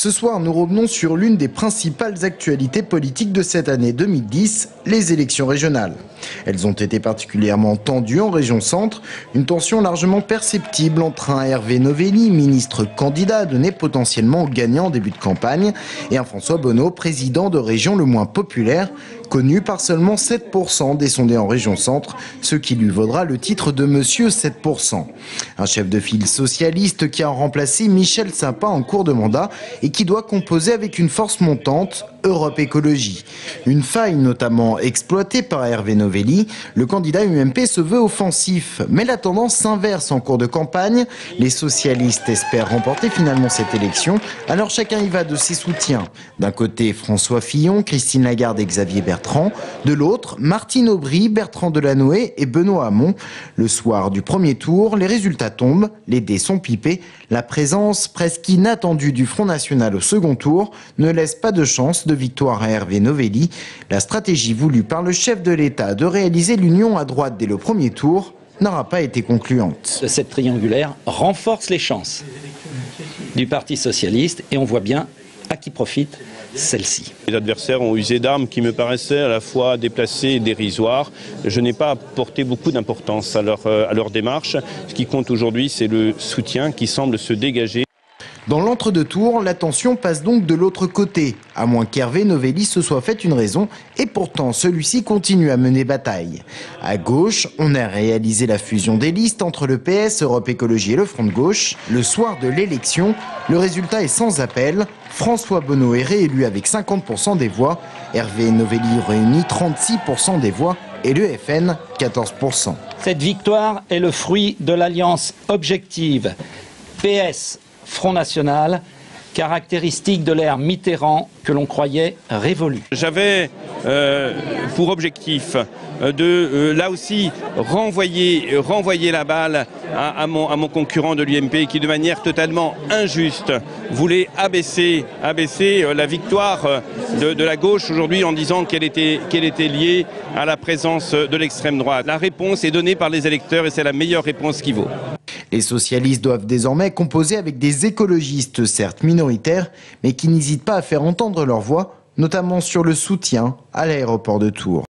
Ce soir, nous revenons sur l'une des principales actualités politiques de cette année 2010, les élections régionales. Elles ont été particulièrement tendues en région centre, une tension largement perceptible entre un Hervé Novelli, ministre candidat donné potentiellement gagnant en début de campagne, et un François Bonneau, président de région le moins populaire, connu par seulement 7% des sondés en région centre, ce qui lui vaudra le titre de Monsieur 7%. Un chef de file socialiste qui a remplacé Michel Sapin en cours de mandat et qui doit composer avec une force montante, Europe Écologie. Une faille notamment exploitée par Hervé Novelli, le candidat UMP se veut offensif, mais la tendance s'inverse en cours de campagne. Les socialistes espèrent remporter finalement cette élection, alors chacun y va de ses soutiens. D'un côté, François Fillon, Christine Lagarde et Xavier Bertrand. De l'autre, Martine Aubry, Bertrand Delanoë et Benoît Hamon. Le soir du premier tour, les résultats tombent, les dés sont pipés. La présence presque inattendue du Front National au second tour ne laisse pas de chance de victoire à Hervé Novelli. La stratégie voulue par le chef de l'État de réaliser l'union à droite dès le premier tour n'aura pas été concluante. Cette triangulaire renforce les chances du Parti socialiste et on voit bien à qui profite celle-ci. Les adversaires ont usé d'armes qui me paraissaient à la fois déplacées et dérisoires. Je n'ai pas apporté beaucoup d'importance à leur démarche. Ce qui compte aujourd'hui, c'est le soutien qui semble se dégager. Dans l'entre-deux tours, la tension passe donc de l'autre côté, à moins qu'Hervé Novelli se soit fait une raison, et pourtant celui-ci continue à mener bataille. À gauche, on a réalisé la fusion des listes entre le PS, Europe Écologie et le Front de Gauche. Le soir de l'élection, le résultat est sans appel. François Bonneau est réélu avec 50% des voix, Hervé Novelli réunit 36% des voix et le FN 14%. Cette victoire est le fruit de l'alliance objective PS Front National, caractéristique de l'ère Mitterrand que l'on croyait révolue. J'avais pour objectif de là aussi renvoyer la balle à mon concurrent de l'UMP qui de manière totalement injuste voulait abaisser la victoire de la gauche aujourd'hui en disant qu'elle était liée à la présence de l'extrême droite. La réponse est donnée par les électeurs et c'est la meilleure réponse qui vaut. Les socialistes doivent désormais composer avec des écologistes, certes minoritaires, mais qui n'hésitent pas à faire entendre leur voix, notamment sur le soutien à l'aéroport de Tours.